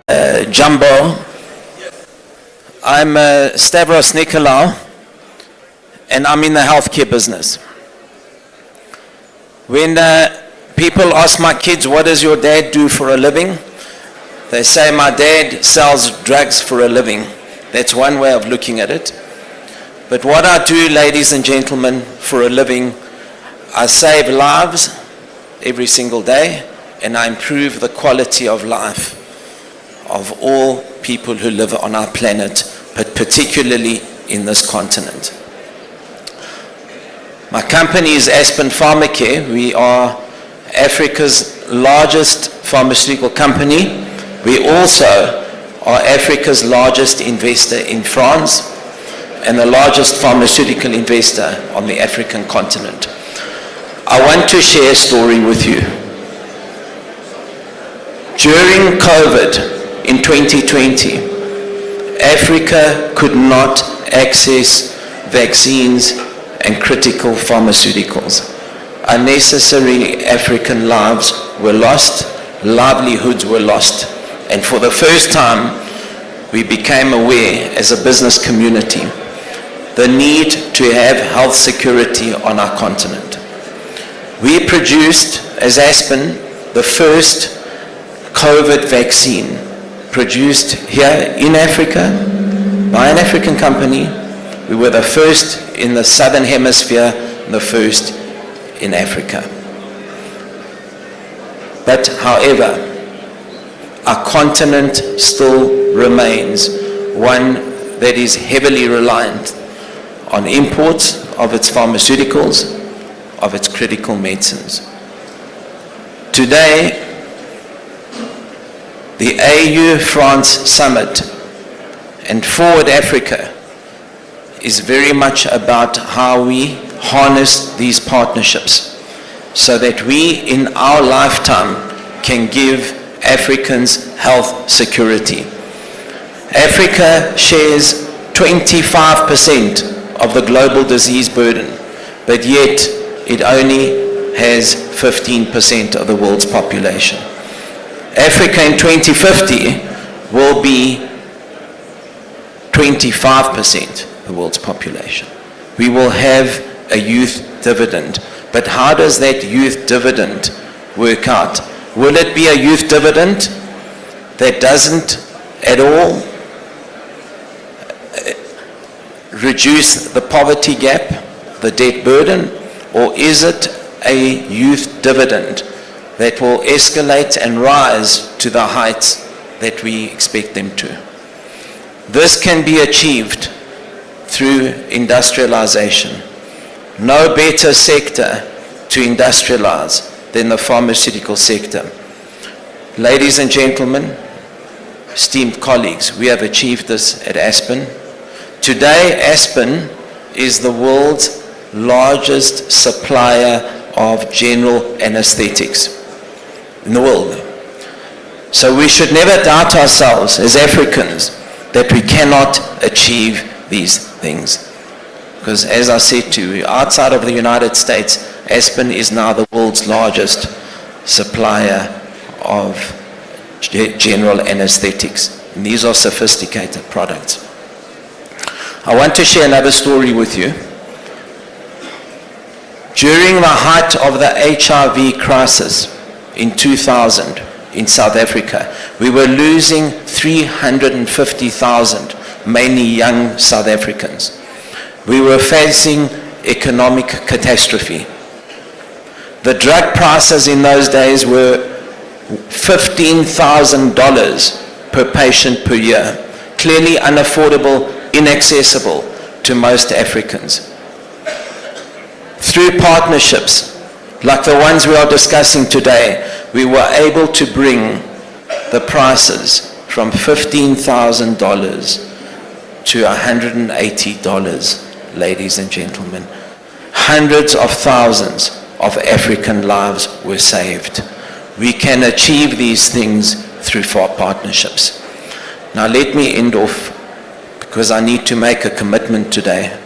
Jumbo. I'm Stavros Nicolaou, and I'm in the healthcare business. When people ask my kids, what does your dad do for a living? They say, my dad sells drugs for a living. That's one way of looking at it. But what I do, ladies and gentlemen, for a living, I save lives every single day, and I improve the quality of life of all people who live on our planet, but particularly in this continent. My company is Aspen Pharmacare. We are Africa's largest pharmaceutical company. We also are Africa's largest investor in France and the largest pharmaceutical investor on the African continent. I want to share a story with you. During COVID in 2020, Africa could not access vaccines and critical pharmaceuticals. Unnecessary African lives were lost, livelihoods were lost, and for the first time we became aware as a business community the need to have health security on our continent. We produced, as Aspen, the first COVID vaccine produced here in Africa by an African company. We were the first in the Southern Hemisphere, the first in Africa. But however, our continent still remains one that is heavily reliant on imports of its pharmaceuticals, of its critical medicines. Today, the AU-France Summit and Forward Africa is very much about how we harness these partnerships so that we in our lifetime can give Africans health security. Africa shares 25% of the global disease burden, but yet it only has 15% of the world's population. Africa in 2050 will be 25% of the world's population. We will have a youth dividend. But how does that youth dividend work out? Will it be a youth dividend that doesn't at all reduce the poverty gap, the debt burden, or is it a youth dividend that will escalate and rise to the heights that we expect them to? This can be achieved through industrialization. No better sector to industrialize than the pharmaceutical sector. Ladies and gentlemen, esteemed colleagues, we have achieved this at Aspen. Today, Aspen is the world's largest supplier of general anesthetics in the world. So we should never doubt ourselves as Africans that we cannot achieve these things. Because as I said to you, outside of the United States, Aspen is now the world's largest supplier of general anesthetics. And these are sophisticated products. I want to share another story with you. During the height of the HIV crisis in 2000 in South Africa, we were losing 350,000, mainly young South Africans. We were facing economic catastrophe. The drug prices in those days were $15,000 per patient per year, clearly unaffordable, inaccessible to most Africans. Through partnerships like the ones we are discussing today, we were able to bring the prices from $15,000 to $180, ladies and gentlemen. Hundreds of thousands of African lives were saved. We can achieve these things through partnerships. Now let me end off because I need to make a commitment today.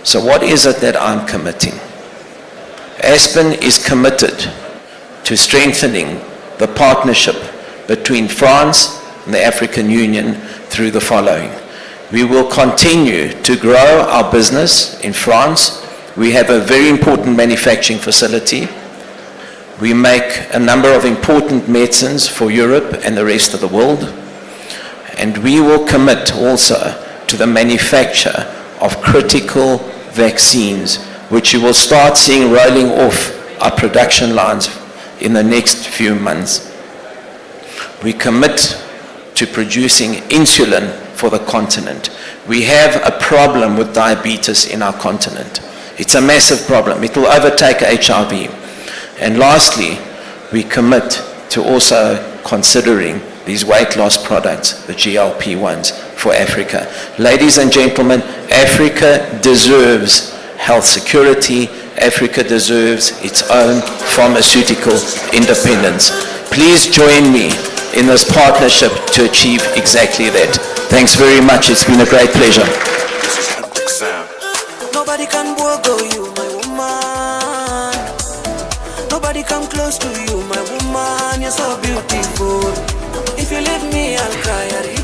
So what is it that I'm committing? Aspen is committed to strengthening the partnership between France and the African Union through the following. We will continue to grow our business in France. We have a very important manufacturing facility. We make a number of important medicines for Europe and the rest of the world. And we will commit also to the manufacture of critical vaccines, which you will start seeing rolling off our production lines in the next few months. We commit to producing insulin for the continent. We have a problem with diabetes in our continent. It's a massive problem. It will overtake HIV. And lastly, we commit to also considering these weight loss products, the GLP-1s, for Africa. Ladies and gentlemen, Africa deserves health security. Africa deserves its own pharmaceutical independence. Please join me in this partnership to achieve exactly that. Thanks very much. It's been a great pleasure. Nobody can go you, my woman. Nobody come close to you, my woman. You're so beautiful. If you leave me, I'll cry.